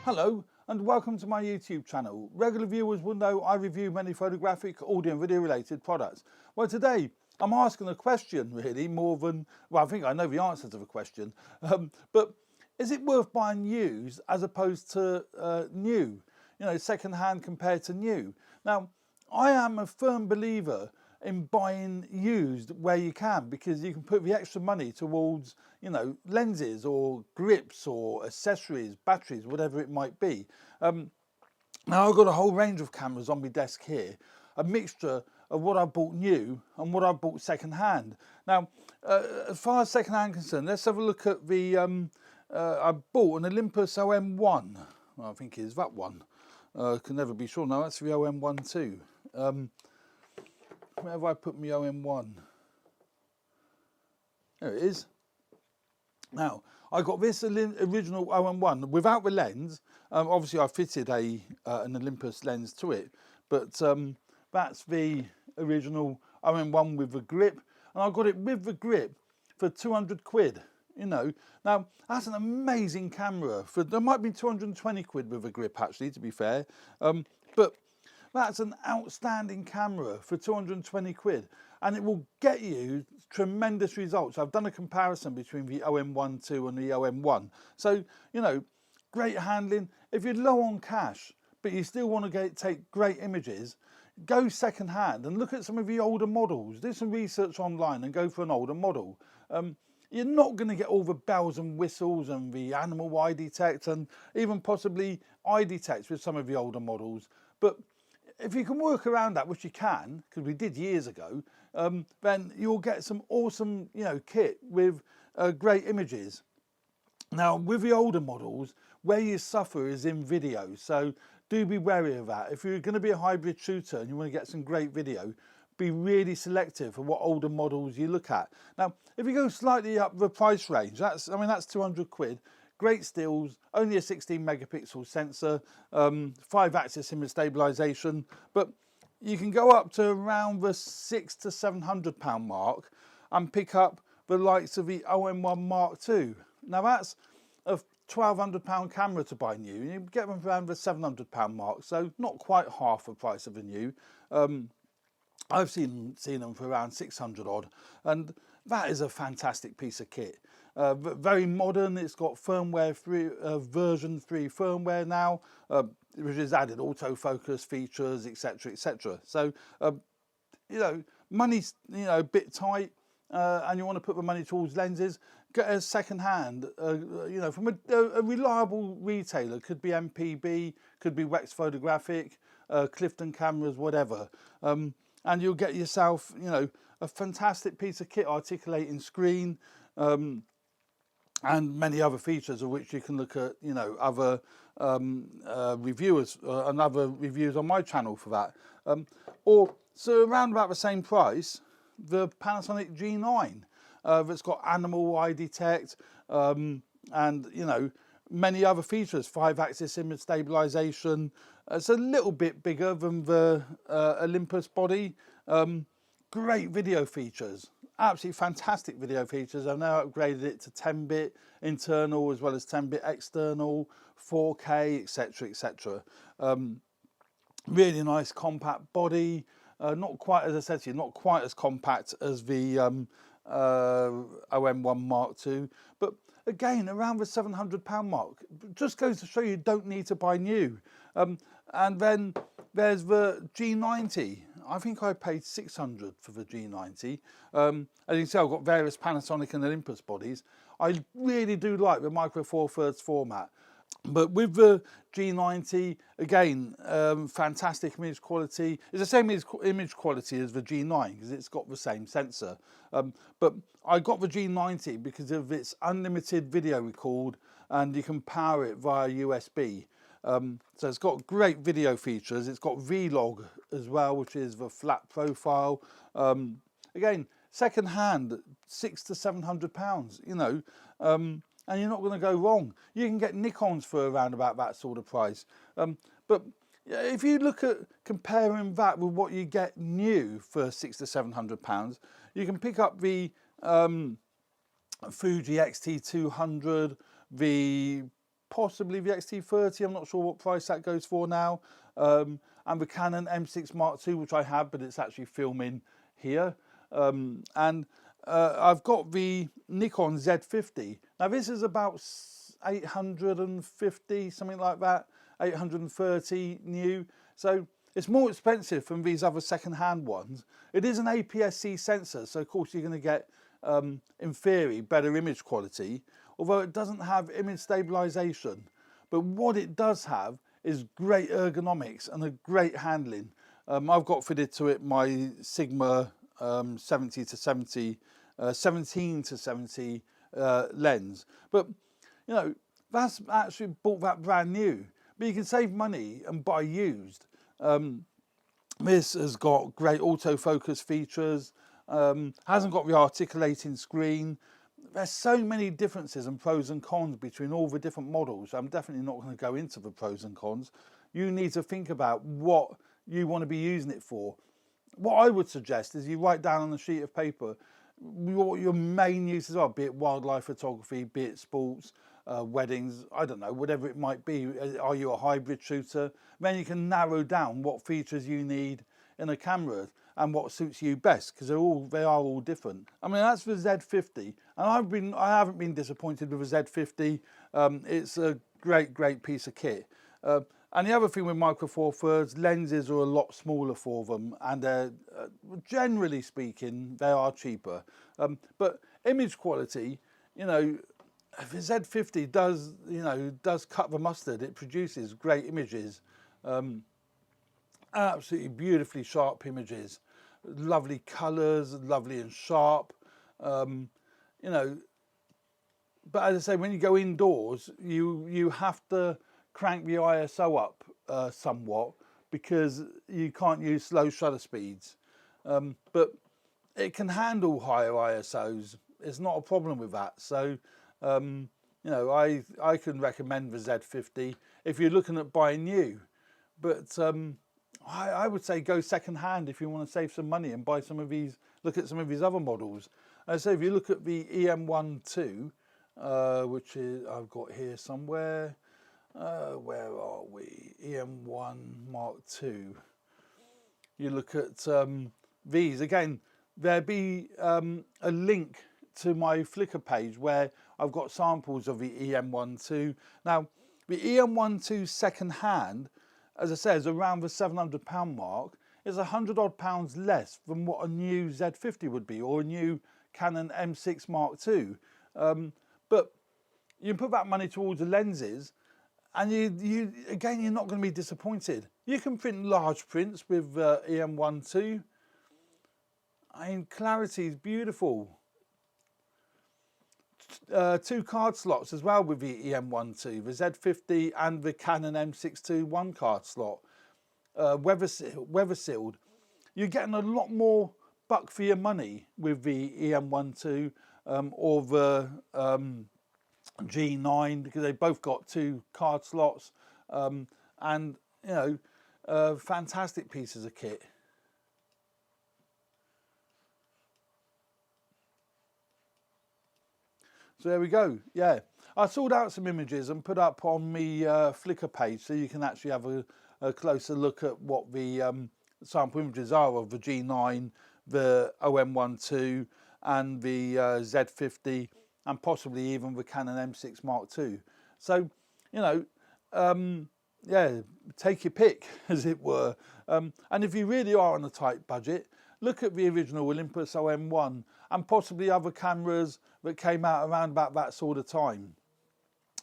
Hello and welcome to my YouTube channel. Regular viewers will know I review many photographic, audio and video related products. Well, today I'm asking a question really more than, well, I think I know the answer to the question, but is it worth buying used as opposed to new? You know, second hand compared to new. Now, I am a firm believer in buying used where you can, because you can put the extra money towards, you know, lenses or grips or accessories, batteries, whatever it might be. Now I've got a whole range of cameras on my desk here, a mixture of what I bought new and what I bought second hand. Now, as far as second hand concerned, let's have a look at the, I bought an Olympus OM1, well, I think it is that one, can never be sure. No, that's the OM1 too. Where have I put my OM1? There it is. Now, I got this original OM1 without the lens. Obviously, I fitted an Olympus lens to it, but that's the original OM1 with the grip, and I got it with the grip for 200 quid. You know, now that's an amazing camera. There might be 220 quid with a grip, actually, to be fair, but that's an outstanding camera for 220 quid, and it will get you tremendous results. I've done a comparison between the OM1 II and the OM1. So, you know, great handling. If you're low on cash, but you still want to take great images, go second hand and look at some of the older models. Do some research online and go for an older model. You're not going to get all the bells and whistles and the animal eye detect and even possibly eye detect with some of the older models, but if you can work around that, which you can, because we did years ago, then you'll get some awesome, you know, kit with great images. Now, with the older models, where you suffer is in video, so do be wary of that. If you're going to be a hybrid shooter and you want to get some great video, be really selective for what older models you look at. Now, if you go slightly up the price range, that's 200 quid. Great stills, only a 16 megapixel sensor, 5-axis image stabilization, but you can go up to around the £600 to £700 mark and pick up the likes of the OM1 Mark II. Now that's a £1,200 camera to buy new. You get them around the £700 mark, so not quite half the price of a new. I've seen them for around 600 odd, and that is a fantastic piece of kit. Very modern. It's got firmware version 3 firmware now, which has added autofocus features, etc., etc. So, you know, money's, you know, a bit tight, and you want to put the money towards lenses. Get a second hand, you know, from a reliable retailer. Could be MPB, could be Wex Photographic, Clifton Cameras, whatever. And you'll get yourself, you know, a fantastic piece of kit, articulating screen, and many other features of which you can look at, you know, other reviewers and other reviews on my channel for that. Or, so around about the same price, the Panasonic G9 that's got animal eye detect, and, you know, many other features, 5-axis image stabilization. It's a little bit bigger than the Olympus body. Great video features, absolutely fantastic video features. I've now upgraded it to 10-bit internal as well as 10-bit external, 4K, etc., etc. Really nice compact body. Not quite, as I said to you, not quite as compact as the OM1 Mark II, but again, around the £700 mark. Just goes to show you don't need to buy new. And then there's the G90. I think I paid 600 for the G90. As you can see, I've got various Panasonic and Olympus bodies. I really do like the Micro Four Thirds format. But with the G90, again, fantastic image quality. It's the same image quality as the G9 because it's got the same sensor. But I got the G90 because of its unlimited video record, and you can power it via USB. So it's got great video features. It's got Vlog as well, which is the flat profile. Again, second hand, £600 to £700, you know. And you're not going to go wrong. You can get Nikons for around about that sort of price. But if you look at comparing that with what you get new for £600 to £700, you can pick up the Fuji XT200, the possibly the XT30. I'm not sure what price that goes for now. And the Canon M6 Mark II, which I have, but it's actually filming here. I've got the Nikon Z50. Now this is about 850, something like that, 830 new. So it's more expensive than these other second-hand ones. It is an APS-C sensor, so of course you're going to get, in theory, better image quality, although it doesn't have image stabilization. But what it does have is great ergonomics and a great handling. I've got fitted to it my Sigma 17 to 70 lens. But, you know, that's actually bought that brand new. But you can save money and buy used. This has got great autofocus features, hasn't got the articulating screen. There's so many differences and pros and cons between all the different models. I'm definitely not going to go into the pros and cons. You need to think about what you want to be using it for. What I would suggest is you write down on a sheet of paper what your main uses are, be it wildlife photography, be it sports, weddings, I don't know, whatever it might be. Are you a hybrid shooter? Then you can narrow down what features you need in a camera and what suits you best, because they are all different. I mean, that's the Z50, and I haven't been disappointed with the Z50. It's a great piece of kit. And the other thing with Micro Four Thirds, lenses are a lot smaller for them, and generally speaking, they are cheaper. But image quality, you know, the Z50 does cut the mustard. It produces great images, absolutely beautifully sharp images, lovely colours, lovely and sharp. You know, but as I say, when you go indoors, you have to crank the ISO up somewhat, because you can't use slow shutter speeds. But it can handle higher ISOs. It's not a problem with that. So, you know, I can recommend the Z50 if you're looking at buying new. But I would say go second hand if you want to save some money and buy some of these, look at some of these other models. As I say, if you look at the EM1 II, which is, I've got here somewhere, where are we? EM1 Mark II. You look at these again. There'll be a link to my Flickr page where I've got samples of the EM1 II. Now, the EM1 II second hand, as I say, is around the £700 mark. Is £100 odd less than what a new Z50 would be, or a new Canon M6 Mark II. But you can put that money towards the lenses, and again, you're not going to be disappointed. You can print large prints with EM1 II. I mean, clarity is beautiful. 2 card slots as well with the EM1 II, the Z50 and the Canon M6 II 1 card slot, weather sealed. You're getting a lot more buck for your money with the EM1 II or the G9, because they both got 2 card slots, and you know, fantastic pieces of kit. So there we go. Yeah, I sorted out some images and put up on the Flickr page, so you can actually have a closer look at what the sample images are of the G9, the OM1 II, and the Z50, and possibly even the Canon M6 Mark II. So, you know, yeah, take your pick, as it were. And if you really are on a tight budget, look at the original Olympus OM1 and possibly other cameras that came out around about that sort of time.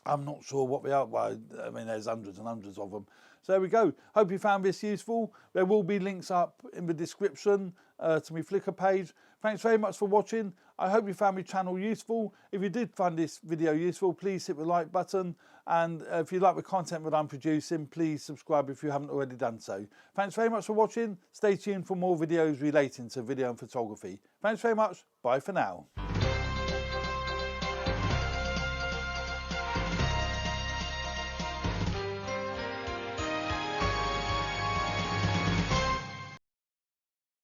I'm not sure what they are, but I mean, there's hundreds and hundreds of them. So there we go. Hope you found this useful. There will be links up in the description to my Flickr page. Thanks very much for watching. I hope you found my channel useful. If you did find this video useful, please hit the like button. And if you like the content that I'm producing, please subscribe if you haven't already done so. Thanks very much for watching. Stay tuned for more videos relating to video and photography. Thanks very much. Bye for now.